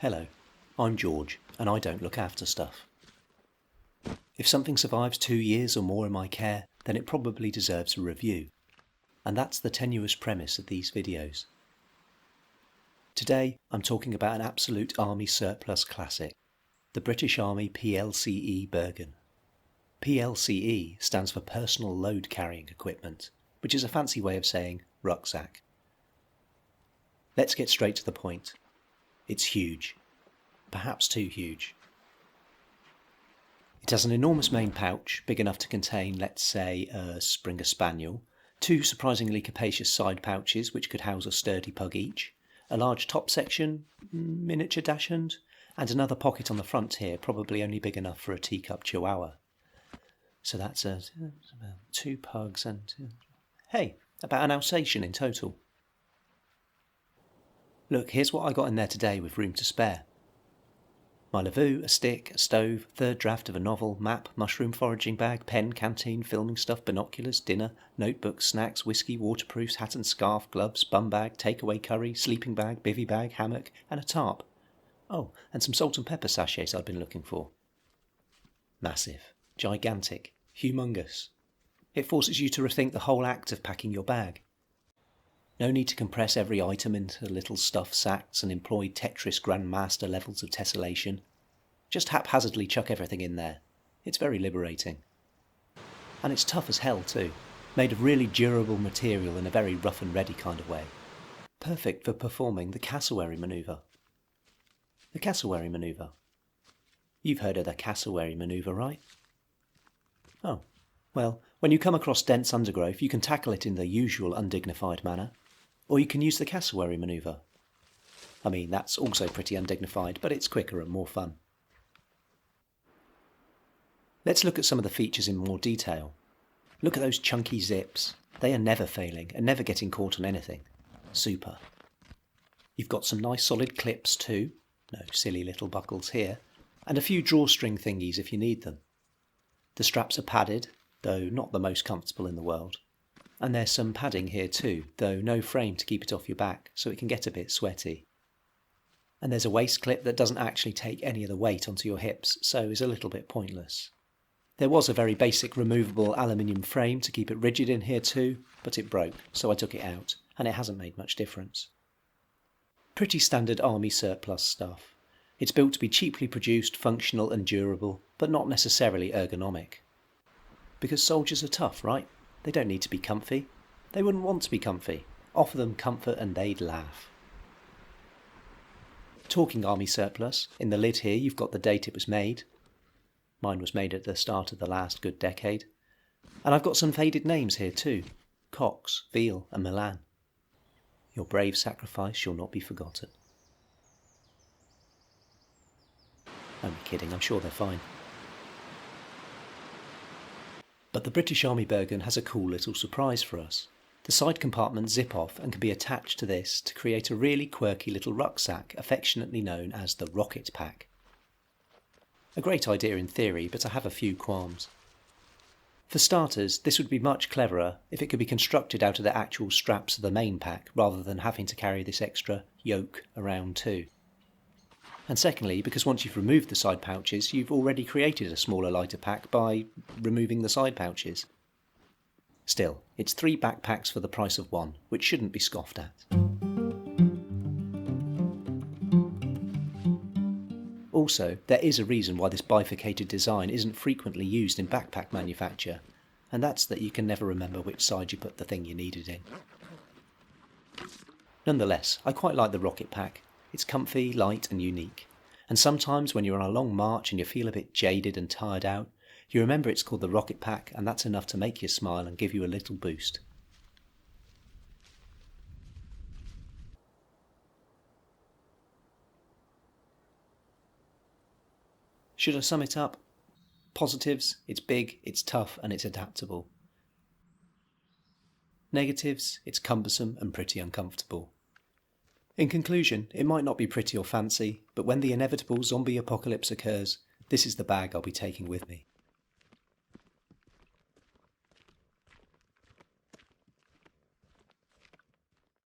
Hello, I'm George, and I don't look after stuff. If something survives 2 years or more in my care, then it probably deserves a review. And that's the tenuous premise of these videos. Today, I'm talking about an absolute Army surplus classic, the British Army PLCE Bergen. PLCE stands for Personal Load Carrying Equipment, which is a fancy way of saying rucksack. Let's get straight to the point. It's huge. Perhaps too huge. It has an enormous main pouch, big enough to contain, let's say, a Springer Spaniel, 2 surprisingly capacious side pouches which could house a sturdy pug each, a large top section, miniature dachshund, and another pocket on the front here, probably only big enough for a teacup chihuahua. So that's 2 pugs and, hey, about an Alsatian in total. Look, here's what I got in there today with room to spare. My lavoo, a stick, a stove, third draft of a novel, map, mushroom foraging bag, pen, canteen, filming stuff, binoculars, dinner, notebooks, snacks, whiskey, waterproofs, hat and scarf, gloves, bum bag, takeaway curry, sleeping bag, bivvy bag, hammock, and a tarp. Oh, and some salt and pepper sachets I've been looking for. Massive, gigantic, humongous. It forces you to rethink the whole act of packing your bag. No need to compress every item into little stuff sacks and employ Tetris Grandmaster levels of tessellation. Just haphazardly chuck everything in there. It's very liberating. And it's tough as hell too, made of really durable material in a very rough and ready kind of way. Perfect for performing the cassowary manoeuvre. The cassowary manoeuvre. You've heard of the cassowary manoeuvre, right? Oh, well, when you come across dense undergrowth, you can tackle it in the usual undignified manner. Or you can use the cassowary manoeuvre. I mean, that's also pretty undignified, but it's quicker and more fun. Let's look at some of the features in more detail. Look at those chunky zips. They are never failing and never getting caught on anything. Super. You've got some nice solid clips too. No silly little buckles here. And a few drawstring thingies if you need them. The straps are padded, though not the most comfortable in the world. And there's some padding here too, though no frame to keep it off your back, so it can get a bit sweaty. And there's a waist clip that doesn't actually take any of the weight onto your hips, so is a little bit pointless. There was a very basic removable aluminium frame to keep it rigid in here too, but it broke, so I took it out, and it hasn't made much difference. Pretty standard army surplus stuff. It's built to be cheaply produced, functional and durable, but not necessarily ergonomic. Because soldiers are tough, right? They don't need to be comfy. They wouldn't want to be comfy. Offer them comfort and they'd laugh. Talking army surplus, in the lid here you've got the date it was made. Mine was made at the start of the last good decade. And I've got some faded names here too. Cox, Veal and Milan. Your brave sacrifice shall not be forgotten. Only kidding, I'm sure they're fine. But the British Army Bergen has a cool little surprise for us. The side compartments zip off and can be attached to this to create a really quirky little rucksack affectionately known as the rocket pack. A great idea in theory, but I have a few qualms. For starters, this would be much cleverer if it could be constructed out of the actual straps of the main pack rather than having to carry this extra yoke around too. And secondly, because once you've removed the side pouches, you've already created a smaller, lighter pack by removing the side pouches. Still, it's 3 backpacks for the price of 1, which shouldn't be scoffed at. Also, there is a reason why this bifurcated design isn't frequently used in backpack manufacture, and that's that you can never remember which side you put the thing you needed in. Nonetheless, I quite like the rocket pack. It's comfy, light and unique. And sometimes when you're on a long march and you feel a bit jaded and tired out, you remember it's called the rocket pack and that's enough to make you smile and give you a little boost. Should I sum it up? Positives, it's big, it's tough and it's adaptable. Negatives, it's cumbersome and pretty uncomfortable. In conclusion, it might not be pretty or fancy, but when the inevitable zombie apocalypse occurs, this is the bag I'll be taking with me.